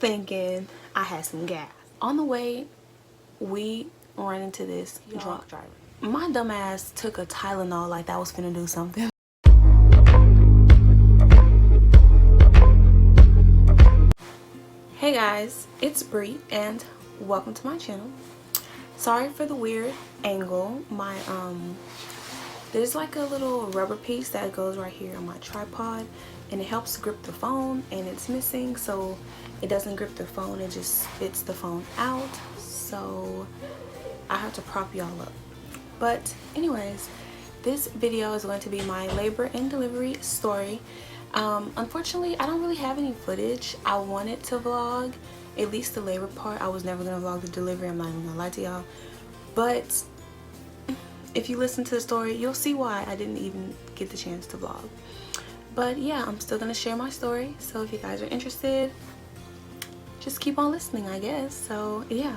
thinking I had some gas. On the way, we ran into this drunk driver. My dumb ass took a Tylenol like that was finna do something. Hey guys, it's Bree and welcome to my channel. Sorry for the weird angle. There's like a little rubber piece that goes right here on my tripod and it helps grip the phone, and it's missing, so it doesn't grip the phone, it just spits the phone out, so I have to prop y'all up. But anyways, this video is going to be my labor and delivery story. Unfortunately, I don't really have any footage. I wanted to vlog at least the labor part. I was never gonna vlog the delivery, I'm not even gonna lie to y'all, but if you listen to the story, you'll see why I didn't even get the chance to vlog. But yeah, I'm still gonna share my story, so if you guys are interested, just keep on listening, I guess. So yeah,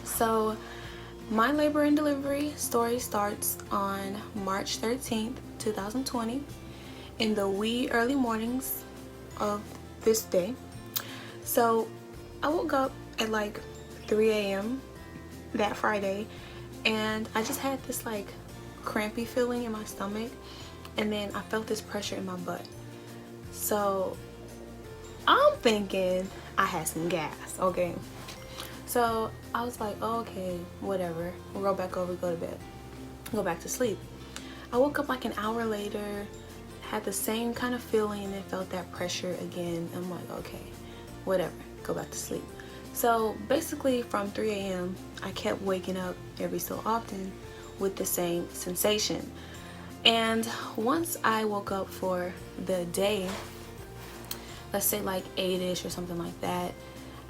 so my labor and delivery story starts on March 13th 2020 in the wee early mornings of this day. So I woke up at like 3 a.m. that Friday, and I just had this like crampy feeling in my stomach, and then I felt this pressure in my butt. So I'm thinking I had some gas, okay? So I was like, oh, okay, whatever, we'll go back over, go to bed, go back to sleep. I woke up like an hour later, had the same kind of feeling, and then felt that pressure again. I'm like, okay, whatever, go back to sleep. So basically from 3 a.m. I kept waking up every so often with the same sensation. And once I woke up for the day, let's say like 8ish or something like that,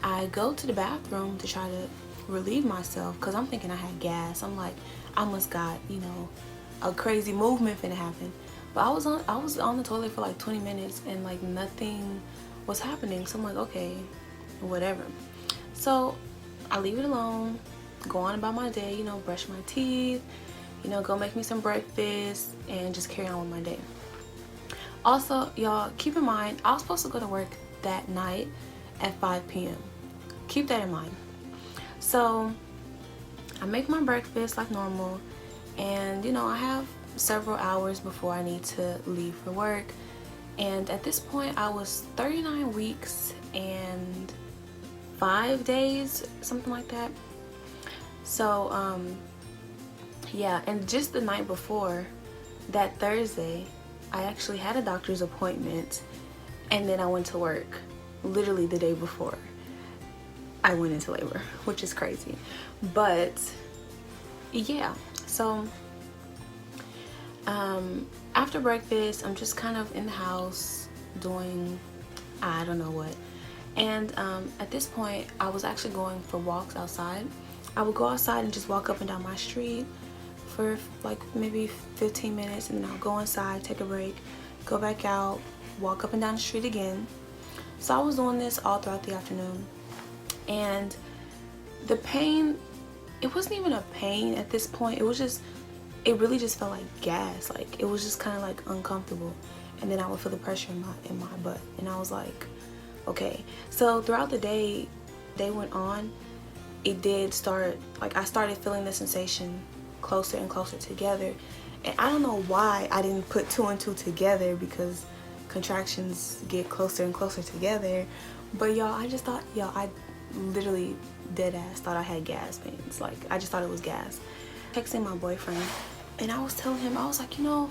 I go to the bathroom to try to relieve myself because I'm thinking I had gas. I'm like, I must got, you know, a crazy movement finna happen. But I was on the toilet for like 20 minutes and like nothing was happening. So I'm like, okay, whatever. So I leave it alone, go on about my day, you know, brush my teeth, you know, go make me some breakfast and just carry on with my day. Also, y'all, keep in mind, I was supposed to go to work that night at 5 p.m. Keep that in mind. So I make my breakfast like normal, and you know, I have several hours before I need to leave for work. And at this point I was 39 weeks and 5 days, something like that. So yeah, and just the night before, that Thursday, I actually had a doctor's appointment, and then I went to work literally the day before I went into labor, which is crazy. But yeah, so after breakfast, I'm just kind of in the house doing I don't know what. And at this point, I was actually going for walks outside. I would go outside and just walk up and down my street for like maybe 15 minutes, and then I'll go inside, take a break, go back out, walk up and down the street again. So I was doing this all throughout the afternoon, and the pain, it wasn't even a pain at this point. It was just, it really just felt like gas. Like it was just kind of like uncomfortable, and then I would feel the pressure in my butt, and I was like, okay. So throughout the day went on, it did start, like I started feeling the sensation closer and closer together, and I don't know why I didn't put 2 and 2 together, because contractions get closer and closer together. But y'all, I just thought, y'all, I literally dead ass thought I had gas pains. Like I just thought it was gas. Texting my boyfriend, and I was telling him, I was like, you know,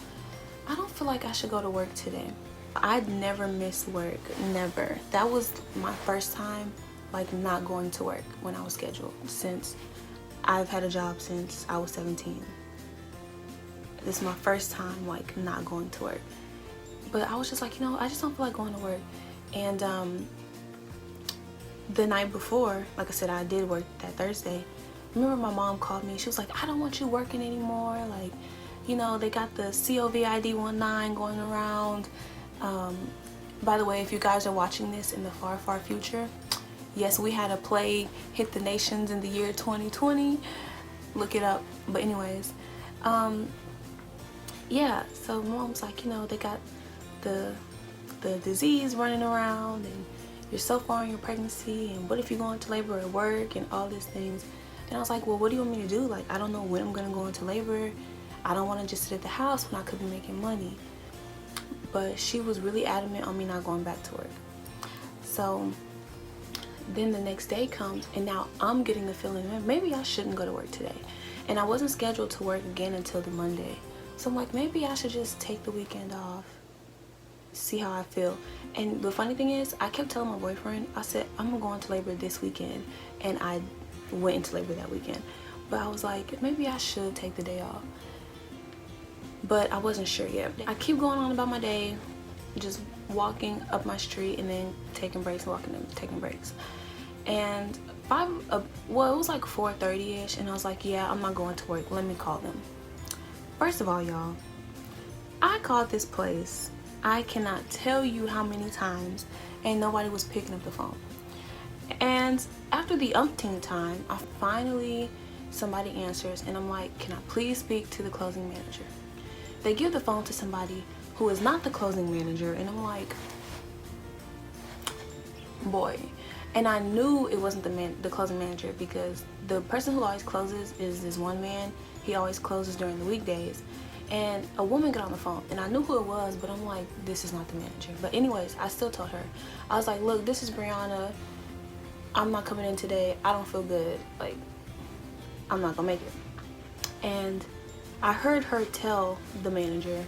I don't feel like I should go to work today. I'd never miss work, never. That was my first time like not going to work when I was scheduled, since I've had a job since I was 17. This is my first time like not going to work. But I was just like, you know, I just don't feel like going to work. And the night before, like I said, I did work that Thursday. Remember my mom called me, she was like, I don't want you working anymore, like, you know, they got the COVID-19 going around. By the way, if you guys are watching this in the far future, yes, we had a plague hit the nations in the year 2020. Look it up. But anyways, yeah, so mom's like, you know, they got the disease running around, and you're so far in your pregnancy, and what if you go into labor at work and all these things. And I was like, well, what do you want me to do? Like, I don't know when I'm gonna go into labor. I don't want to just sit at the house when I could be making money. But she was really adamant on me not going back to work. So then the next day comes, and now I'm getting the feeling that maybe I shouldn't go to work today. And I wasn't scheduled to work again until the Monday. So I'm like, maybe I should just take the weekend off, see how I feel. And the funny thing is, I kept telling my boyfriend, I said, I'm gonna go into labor this weekend. And I went into labor that weekend. But I was like, maybe I should take the day off. But I wasn't sure yet. I keep going on about my day, just walking up my street and then taking breaks and walking and taking breaks. And it was like 4:30ish, and I was like, yeah, I'm not going to work. Let me call them. First of all, y'all, I called this place. I cannot tell you how many times, and nobody was picking up the phone. And after the umpteenth time, somebody answers, and I'm like, can I please speak to the closing manager? They give the phone to somebody who is not the closing manager, and I'm like, boy. And I knew it wasn't the closing manager, because the person who always closes is this one man. He always closes during the weekdays. And a woman got on the phone, and I knew who it was, but I'm like, this is not the manager. But anyways, I still told her. I was like, look, this is Brianna. I'm not coming in today. I don't feel good. Like, I'm not gonna make it. And I heard her tell the manager,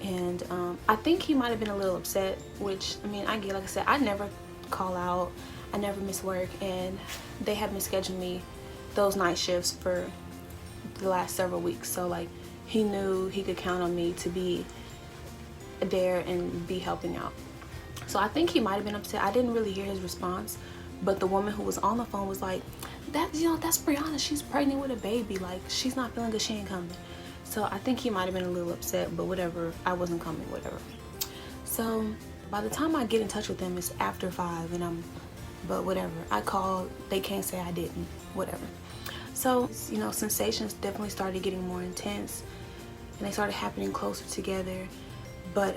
and I think he might have been a little upset, which, I mean, I get, like I said, I never call out, I never miss work, and they have been scheduling me those night shifts for the last several weeks. So like, he knew he could count on me to be there and be helping out. So I think he might have been upset. I didn't really hear his response, but the woman who was on the phone was like, that's Brianna, she's pregnant with a baby, like, she's not feeling good, she ain't coming. So I think he might have been a little upset, but whatever, I wasn't coming, whatever. So by the time I get in touch with them, it's after 5, and but whatever, I called, they can't say I didn't, whatever. So, you know, sensations definitely started getting more intense, and they started happening closer together, but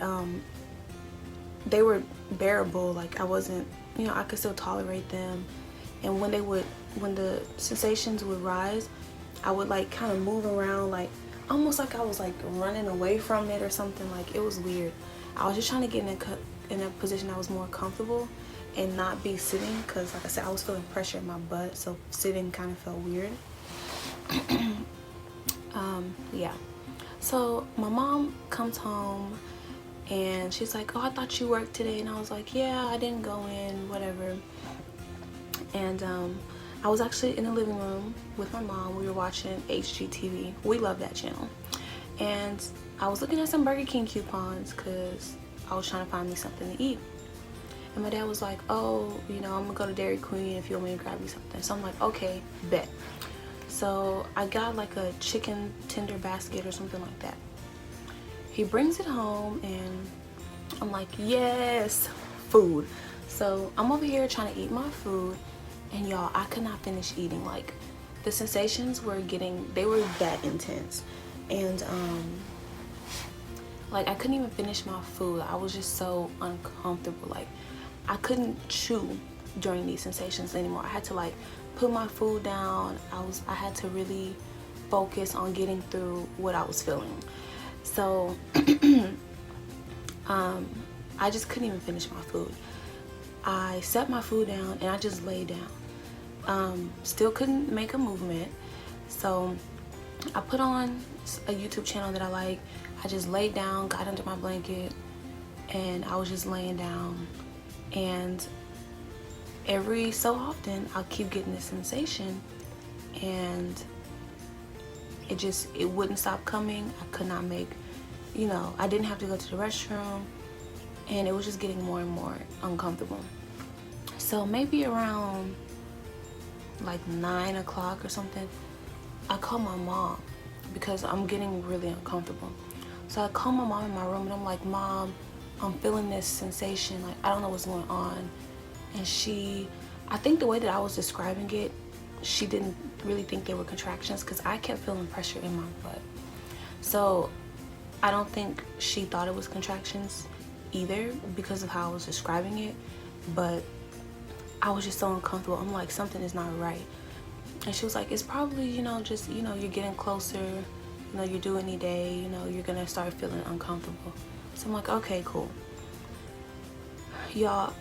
they were bearable. Like, I wasn't, you know, I could still tolerate them. And when the sensations would rise, I would like kind of move around, like almost like I was like running away from it or something. Like, it was weird. I was just trying to get in a position that was more comfortable and not be sitting, because like I said, I was feeling pressure in my butt, so sitting kind of felt weird. Yeah. So my mom comes home, and she's like, oh, I thought you worked today. And I was like, yeah, I didn't go in, whatever. And I was actually in the living room with my mom. We were watching HGTV. We love that channel. And I was looking at some Burger King coupons, because I was trying to find me something to eat. And my dad was like, oh, you know, I'm gonna go to Dairy Queen if you want me to grab you something. So I'm like, okay, bet. So I got like a chicken tender basket or something like that. He brings it home, and I'm like, yes, food. So I'm over here trying to eat my food, and y'all, I could not finish eating. Like, the sensations were that intense. And like, I couldn't even finish my food. I was just so uncomfortable. Like, I couldn't chew during these sensations anymore. I had to like put my food down. I had to really focus on getting through what I was feeling. So I just couldn't even finish my food. I set my food down and I just laid down. Still couldn't make a movement. So I put on a YouTube channel that I like. I just laid down, got under my blanket, and I was just laying down. And every so often I'll keep getting this sensation, and it wouldn't stop coming. I could not make, you know, I didn't have to go to the restroom, and it was just getting more and more uncomfortable. So maybe around like 9 o'clock or something, I called my mom, because I'm getting really uncomfortable. So I called my mom in my room, and I'm like, Mom, I'm feeling this sensation, like I don't know what's going on. And I think the way that I was describing it, she didn't really think they were contractions, because I kept feeling pressure in my butt. So I don't think she thought it was contractions either, because of how I was describing it. but I was just so uncomfortable. I'm like, something is not right. And she was like, it's probably, you know, just, you know, you're getting closer, you know, you're due any day, you know, you're gonna start feeling uncomfortable. So I'm like, okay, cool. Y'all,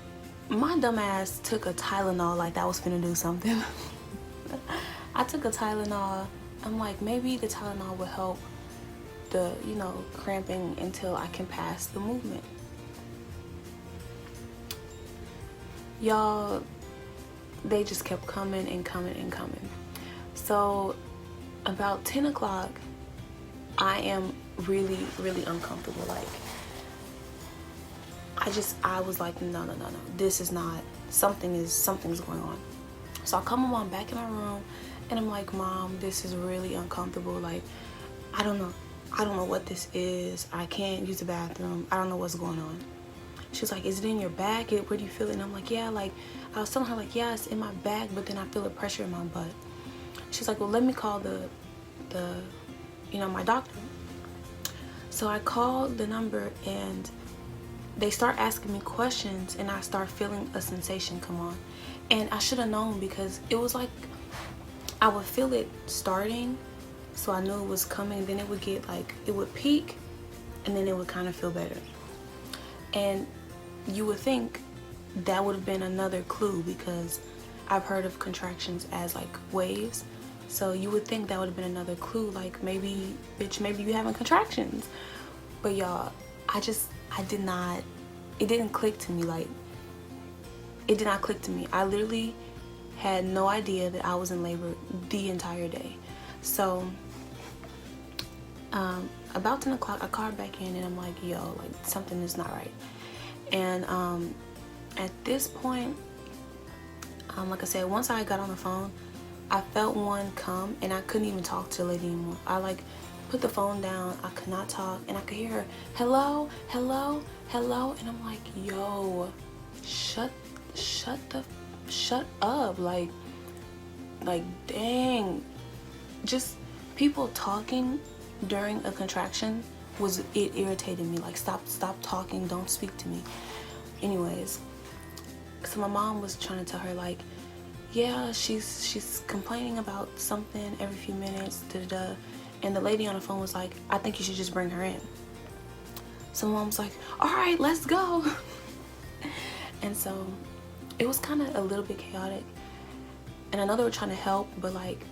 my dumb ass took a Tylenol like that was finna do something. I took a Tylenol. I'm like, maybe the Tylenol will help the, you know, cramping until I can pass the movement. Y'all, they just kept coming and coming and coming. So about 10 o'clock, I am really, really uncomfortable. Like, I was like, no, this is not, something's going on. So I come my mom back in my room and I'm like, Mom, this is really uncomfortable. Like, I don't know what this is. I can't use the bathroom. I don't know what's going on. She was like, is it in your back? Where do you feel it? And I'm like, yeah, like, I was telling her, like, yeah, it's in my back, but then I feel the pressure in my butt. She's like, well, let me call my doctor. So I called the number and they start asking me questions and I start feeling a sensation come on. And I should have known because it was like, I would feel it starting. So I knew it was coming. Then it would get like, it would peak and then it would kind of feel better. And you would think that would have been another clue because I've heard of contractions as like waves. So you would think that would have been another clue, like maybe, bitch, maybe you having contractions. But y'all, it didn't click to me. Like, it did not click to me. I literally had no idea that I was in labor the entire day. So about 10 o'clock, I called back in and I'm like, yo, like something is not right. And at this point, like I said, once I got on the phone, I felt one come and I couldn't even talk to the lady anymore. I like put the phone down, I could not talk, and I could hear her, hello, hello, hello, and I'm like, yo, shut up, like dang. Just people talking during a contraction it irritated me. Like, stop talking, don't speak to me. Anyways, so my mom was trying to tell her, like, yeah, she's complaining about something every few minutes, and the lady on the phone was like, I think you should just bring her in. So my mom's like, all right, let's go. And so it was kind of a little bit chaotic, and I know they were trying to help, but like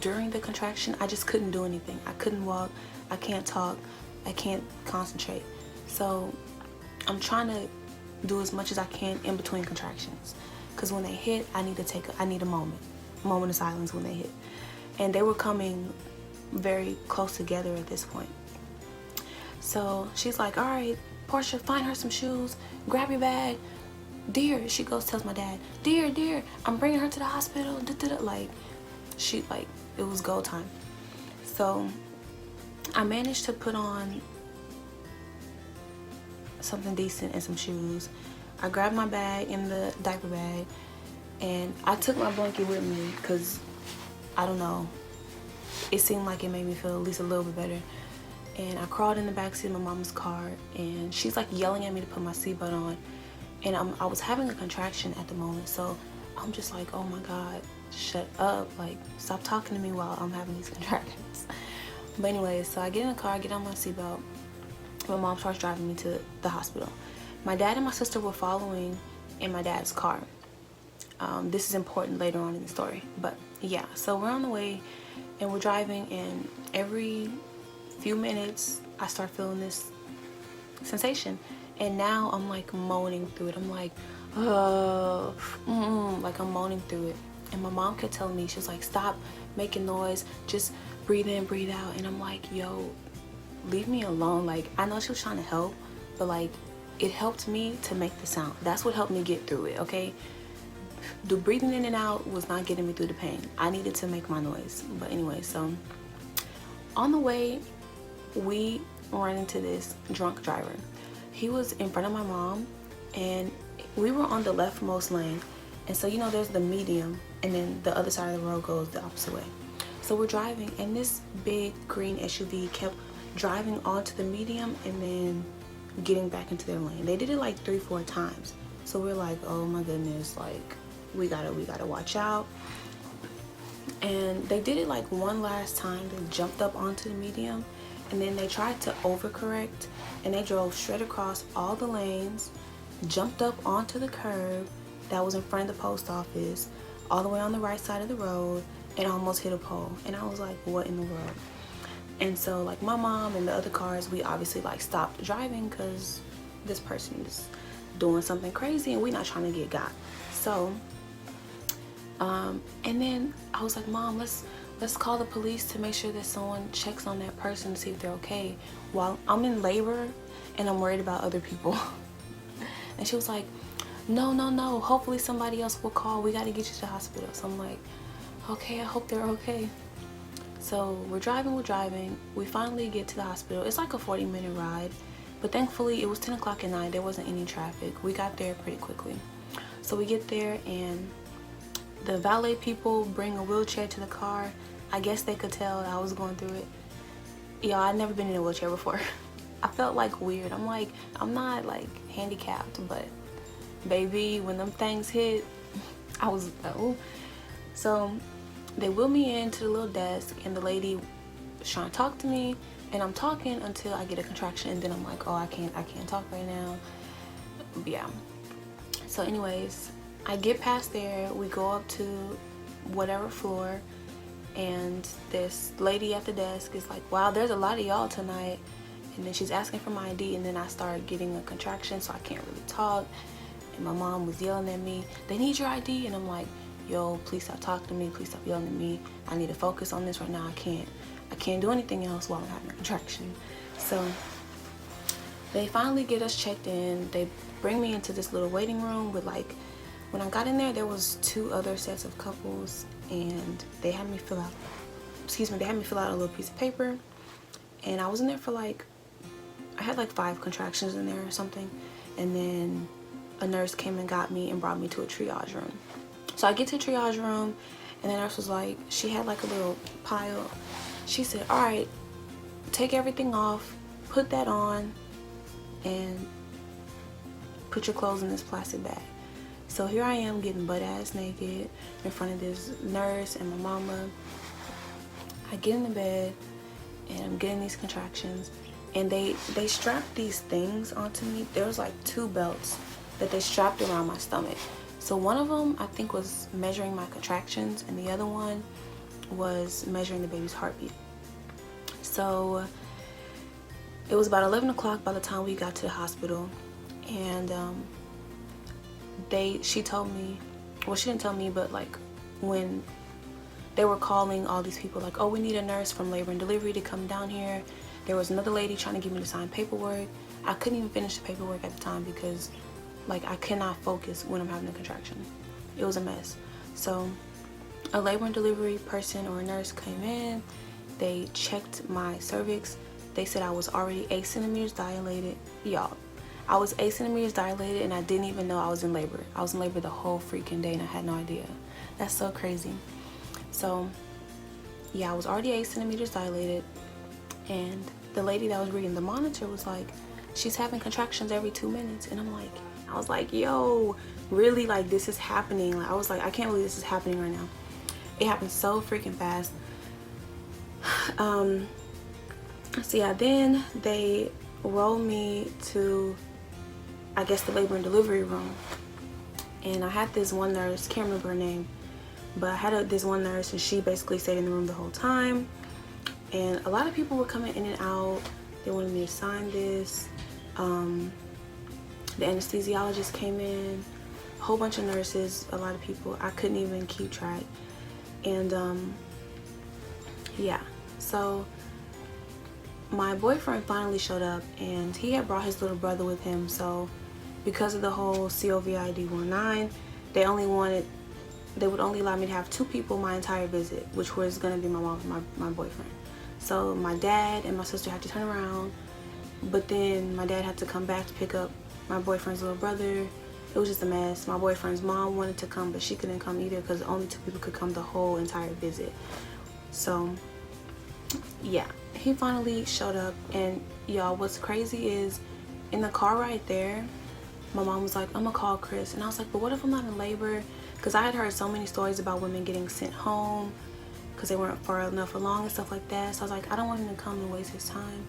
during the contraction, I just couldn't do anything. I couldn't walk, I can't talk, I can't concentrate. So I'm trying to do as much as I can in between contractions, because when they hit, I need a moment of silence when they hit. And they were coming very close together at this point. So she's like, all right, Portia, find her some shoes, grab your bag. Dear, she goes, tells my dad, dear, I'm bringing her to the hospital. Like, it was go time. So I managed to put on something decent and some shoes. I grabbed my bag in the diaper bag, and I took my blanket with me because, I don't know, it seemed like it made me feel at least a little bit better. And I crawled in the backseat of my mom's car, and she's like yelling at me to put my seatbelt on. And I was having a contraction at the moment, so I'm just like, oh my God, shut up. Like, stop talking to me while I'm having these contractions. But anyways, so I get in the car, get on my seatbelt. My mom starts driving me to the hospital. My dad and my sister were following in my dad's car. This is important later on in the story. But yeah, so we're on the way and we're driving, and every few minutes I start feeling this sensation. And now I'm like moaning through it. I'm like, like I'm moaning through it. And my mom kept telling me, she was like, stop making noise, just breathe in, breathe out. And I'm like, yo, leave me alone. Like, I know she was trying to help, but like, it helped me to make the sound. That's what helped me get through it, okay? The breathing in and out was not getting me through the pain. I needed to make my noise. But anyway, so on the way, we ran into this drunk driver. He was in front of my mom, and we were on the leftmost lane. And so, you know, there's the medium, and then the other side of the road goes the opposite way. So we're driving, and this big green SUV kept driving onto the medium and then getting back into their lane. They did it like 3-4 times. So we're like, oh my goodness, like we gotta watch out. And they did it like one last time. They jumped up onto the medium, and then they tried to overcorrect, and they drove straight across all the lanes, jumped up onto the curb that was in front of the post office, all the way on the right side of the road, and almost hit a pole. And I was like, what in the world? And so like my mom and the other cars, we obviously like stopped driving because this person is doing something crazy and we're not trying to get got. So and then I was like, Mom, let's call the police to make sure that someone checks on that person to see if they're okay, while I'm in labor and I'm worried about other people. And she was like, no, hopefully somebody else will call, we got to get you to the hospital. So I'm like, okay, I hope they're okay. So we're driving, we finally get to the hospital. It's like a 40-minute ride, but thankfully it was 10 o'clock at night, there wasn't any traffic. We got there pretty quickly. So we get there, and the valet people bring a wheelchair to the car. I guess they could tell I was going through it. Yeah, I'd never been in a wheelchair before. I felt like weird. I'm like, I'm not like handicapped, but baby, when them things hit, I was, oh. So they wheel me into the little desk, and the lady was trying to talk to me, and I'm talking until I get a contraction, and then I'm like, oh, I can't talk right now. Yeah. So anyways, I get past there, we go up to whatever floor, and this lady at the desk is like, wow, there's a lot of y'all tonight. And then she's asking for my ID, and then I start getting a contraction, so I can't really talk. And my mom was yelling at me, they need your ID. And I'm like, yo, please stop talking to me, please stop yelling at me. I need to focus on this right now. I can't do anything else while I'm having a contraction. So they finally get us checked in. They bring me into this little waiting room with like, when I got in there was 2 other sets of couples, and they had me fill out, a little piece of paper. And I was in there for like, I had like 5 contractions in there or something. And then a nurse came and got me and brought me to a triage room. So I get to the triage room, and the nurse was like, she had like a little pile. She said, all right, take everything off, put that on, and put your clothes in this plastic bag. So here I am getting butt-ass naked in front of this nurse and my mama. I get in the bed, and I'm getting these contractions, and they strapped these things onto me. There was like 2 belts that they strapped around my stomach. So one of them I think was measuring my contractions, and the other one was measuring the baby's heartbeat. So it was about 11 o'clock by the time we got to the hospital, and she told me, well, she didn't tell me, but like when they were calling all these people, like, oh, we need a nurse from labor and delivery to come down here. There was another lady trying to get me to sign paperwork. I couldn't even finish the paperwork at the time because like I cannot focus when I'm having a contraction. It was a mess. So a labor and delivery person or a nurse came in. They checked my cervix. They said I was already 8 centimeters dilated. Y'all, I was 8 centimeters dilated, and I didn't even know I was in labor. I was in labor the whole freaking day, and I had no idea. That's so crazy. So yeah, I was already 8 centimeters dilated, and the lady that was reading the monitor was like, she's having contractions every 2 minutes. And I was like, yo, really? Like, this is happening? Like, I was like, I can't believe this is happening right now. It happened so freaking fast. So yeah, then they rolled me to, I guess, the labor and delivery room. And I had this one nurse, can't remember her name, but I had this one nurse, and she basically stayed in the room the whole time. And a lot of people were coming in and out. They wanted me to sign this. The anesthesiologist came in, a whole bunch of nurses, a lot of people. I couldn't even keep track. And yeah, so my boyfriend finally showed up, and he had brought his little brother with him. So because of the whole COVID-19, they would only allow me to have 2 people my entire visit, which was gonna be my mom and my boyfriend. So my dad and my sister had to turn around, but then my dad had to come back to pick up my boyfriend's little brother. It was just a mess. My boyfriend's mom wanted to come, but she couldn't come either because only 2 people could come the whole entire visit. So yeah, he finally showed up, and y'all, what's crazy is in the car right there, my mom was like, I'm gonna call Chris. And I was like, but what if I'm not in labor? Because I had heard so many stories about women getting sent home because they weren't far enough along and stuff like that. So I was like, I don't want him to come and waste his time.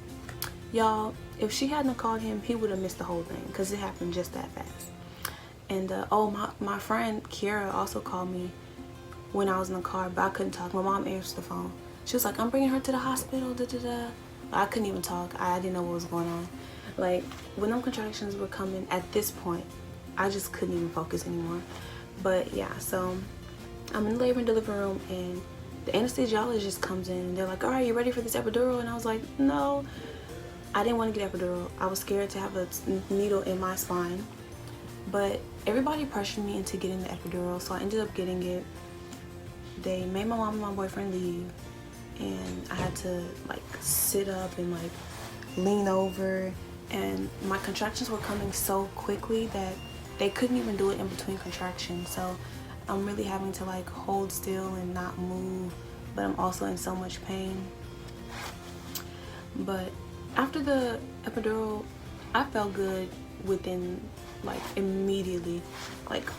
Y'all, if she hadn't called him, he would have missed the whole thing because it happened just that fast. And oh, my friend Kiara also called me when I was in the car, but I couldn't talk. My mom answered the phone. She was like, I'm bringing her to the hospital, da da da. I couldn't even talk. I didn't know what was going on. Like, when them contractions were coming at this point, I just couldn't even focus anymore. But yeah, so I'm in the labor and delivery room, and the anesthesiologist comes in and they're like, all right, you ready for this epidural? And I was like, no, I didn't want to get epidural. I was scared to have a needle in my spine. But everybody pressured me into getting the epidural, so I ended up getting it. They made my mom and my boyfriend leave, and I had to like sit up and like lean over, and my contractions were coming so quickly that they couldn't even do it in between contractions. So I'm really having to like hold still and not move, but I'm also in so much pain. But after the epidural, I felt good within like immediately. Like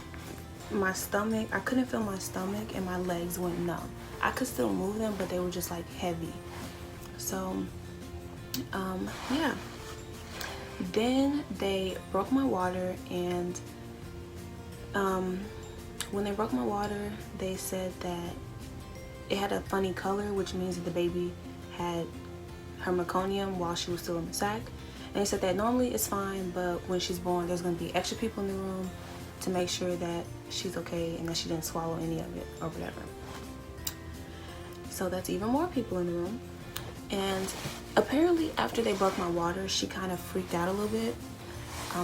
my stomach, I couldn't feel my stomach, and my legs went numb. I could still move them, but they were just like heavy. So yeah, then they broke my water, and when they broke my water, they said that it had a funny color, which means that the baby had her meconium while she was still in the sac. And they said that normally it's fine, but when she's born, there's going to be extra people in the room to make sure that she's okay and that she didn't swallow any of it or whatever. So that's even more people in the room. And apparently after they broke my water, she kind of freaked out a little bit.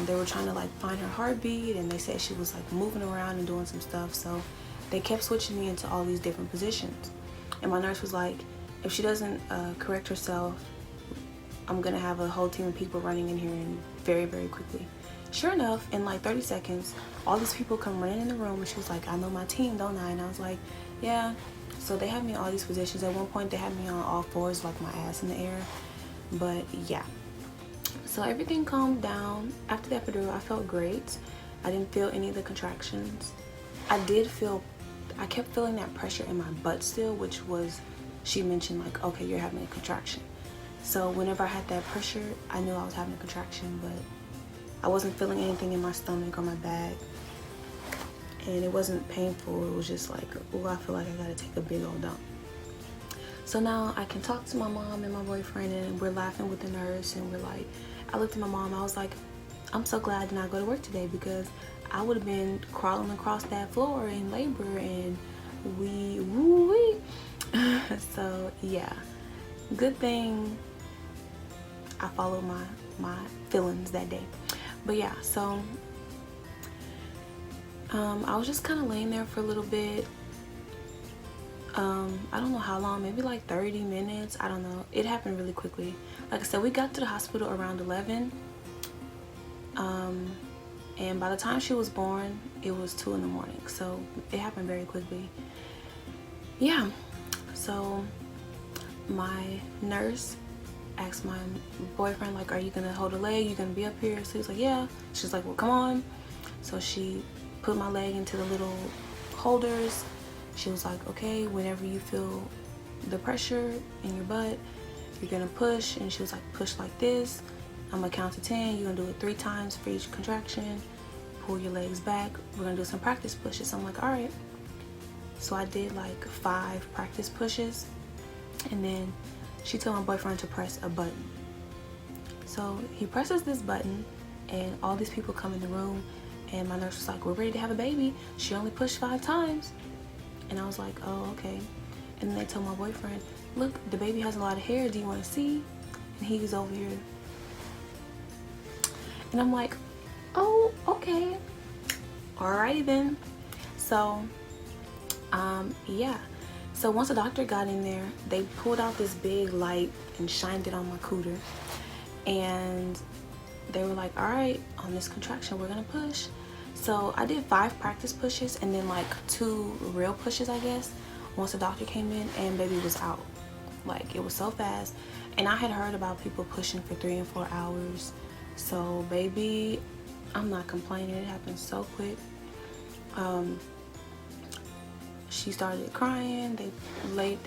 They were trying to like find her heartbeat, and they said she was like moving around and doing some stuff. So they kept switching me into all these different positions. And my nurse was like, if she doesn't correct herself, I'm gonna have a whole team of people running in here and very, very quickly. Sure enough, in like 30 seconds, all these people come running in the room, and she was like, I know my team, don't I? And I was like, yeah. So they had me in all these positions. At one point, they had me on all fours, like my ass in the air. But yeah. So everything calmed down. After the epidural, I felt great. I didn't feel any of the contractions. I kept feeling that pressure in my butt still, which was, she mentioned like, okay, you're having a contraction. So whenever I had that pressure, I knew I was having a contraction, but I wasn't feeling anything in my stomach or my back. And it wasn't painful. It was just like, oh, I feel like I gotta take a big old dump. So now I can talk to my mom and my boyfriend, and we're laughing with the nurse, and we're like, I looked at my mom, I was like, I'm so glad I did not go to work today, because I would have been crawling across that floor in labor, and woo-wee. So yeah, good thing I followed my feelings that day. But yeah, so I was just kind of laying there for a little bit. I don't know how long, maybe like 30 minutes, I don't know. It happened really quickly. Like I said, we got to the hospital around 11, and by the time she was born, it was 2 in the morning. So it happened very quickly. Yeah, so my nurse asked my boyfriend, like, are you gonna hold a leg? You gonna be up here? So he was like, yeah. She's like, well, come on. So she put my leg into the little holders. She was like, okay, whenever you feel the pressure in your butt, you're gonna push. And she was like, push like this. I'm gonna count to 10. You're gonna do it 3 times for each contraction. Pull your legs back. We're gonna do some practice pushes. So I'm like, all right. So I did like 5 practice pushes, and then she told my boyfriend to press a button. So he presses this button, and all these people come in the room, and my nurse was like, we're ready to have a baby. She only pushed 5 times. And I was like, oh, okay. And then they told my boyfriend, look, the baby has a lot of hair. Do you want to see? And he was over here. And I'm like, oh, okay. Alrighty then. So, yeah. So once the doctor got in there, they pulled out this big light and shined it on my cooter. And they were like, all right, on this contraction, we're gonna push. So I did 5 practice pushes and then like 2 real pushes, I guess, once the doctor came in, and baby was out. Like, it was so fast. And I had heard about people pushing for 3 and 4 hours. So baby I'm not complaining, it happened so quick. She started crying. They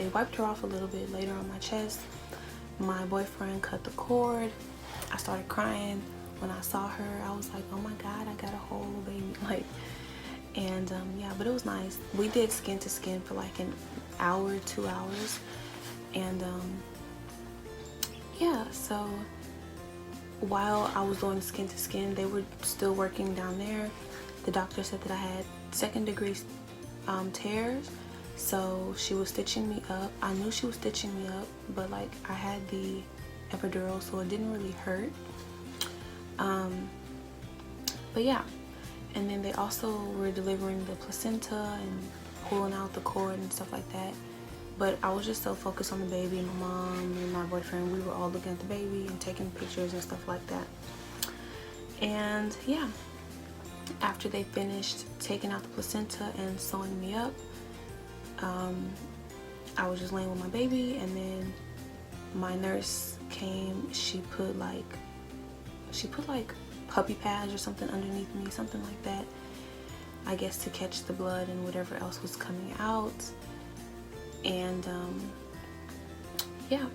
wiped her off a little bit later on my chest. My boyfriend cut the cord. I started crying when I saw her. I was like, oh my god, I got a whole baby. Like, and yeah, but it was nice. We did skin to skin for like an hour, 2 hours, and yeah, so while I was doing skin to skin, they were still working down there. The doctor said that I had 2nd degree tears, so she was stitching me up. I knew she was stitching me up, but like I had the epidural, so it didn't really hurt. But yeah, and then they also were delivering the placenta and pulling out the cord and stuff like that. But I was just so focused on the baby, and my mom and my boyfriend, we were all looking at the baby and taking pictures and stuff like that. And yeah, after they finished taking out the placenta and sewing me up, I was just laying with my baby, and then my nurse came. She put like puppy pads or something underneath me, something like that, I guess, to catch the blood and whatever else was coming out. And yeah,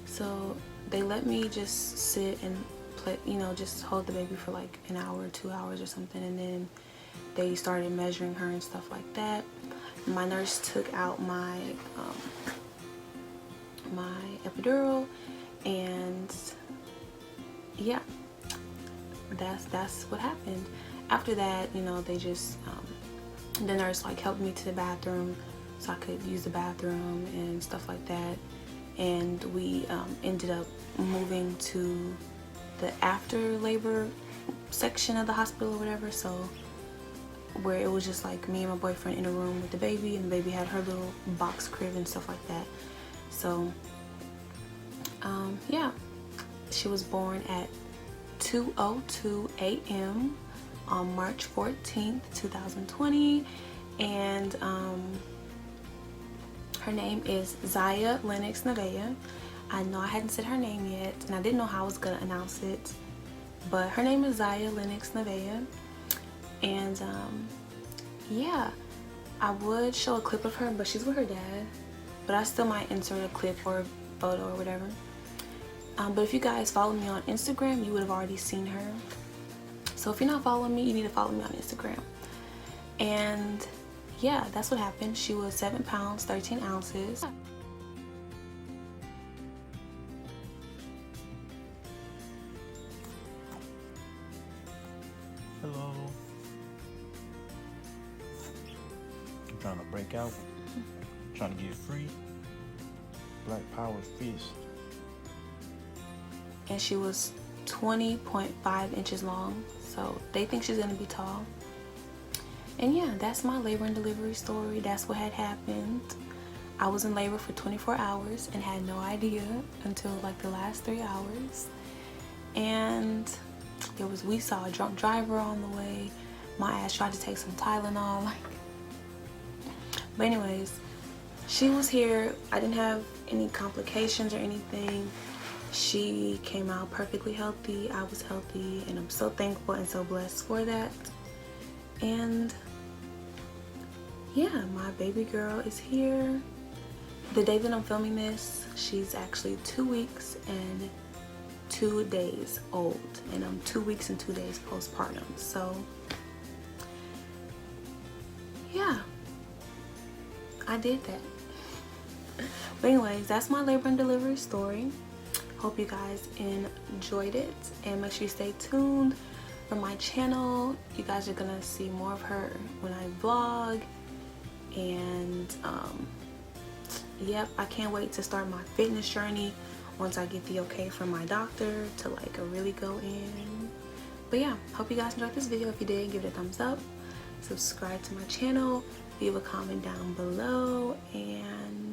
so they let me just sit and play, you know, just hold the baby for like an hour, 2 hours or something, and then they started measuring her and stuff like that. My nurse took out my my epidural, and yeah, that's what happened. After that, you know, they just the nurse like helped me to the bathroom so I could use the bathroom and stuff like that, and we ended up moving to the after labor section of the hospital or whatever, so where it was just like me and my boyfriend in a room with the baby, and the baby had her little box crib and stuff like that. So yeah, she was born at 2:02 a.m. on March 14th, 2020, and her name is Zaya Lennox Nevaeh. I know I hadn't said her name yet, and I didn't know how I was gonna announce it, but her name is Zaya Lennox Nevaeh. And yeah, I would show a clip of her, but she's with her dad, but I still might insert a clip or a photo or whatever. But if you guys follow me on Instagram, you would have already seen her. So if you're not following me, you need to follow me on Instagram. And yeah, that's what happened. She was 7 pounds, 13 ounces. Hello. I'm trying to break out. Trying to get free. Black Power fist. And she was 20.5 inches long, so they think she's gonna be tall. And yeah, that's my labor and delivery story. That's what had happened. I was in labor for 24 hours and had no idea until like the last 3 hours. And we saw a drunk driver on the way. My ass tried to take some Tylenol, like. But anyways, she was here. I didn't have any complications or anything. She came out perfectly healthy. I was healthy, and I'm so thankful and so blessed for that. And yeah, my baby girl is here. The day that I'm filming this, she's actually 2 weeks and 2 days old, and I'm 2 weeks and 2 days postpartum. So yeah, I did that. But anyways, that's my labor and delivery story. Hope you guys enjoyed it, and make sure you stay tuned for my channel. You guys are gonna see more of her when I vlog. And yep, I can't wait to start my fitness journey once I get the okay from my doctor to like really go in. But yeah, hope you guys enjoyed this video. If you did, give it a thumbs up, subscribe to my channel, leave a comment down below, and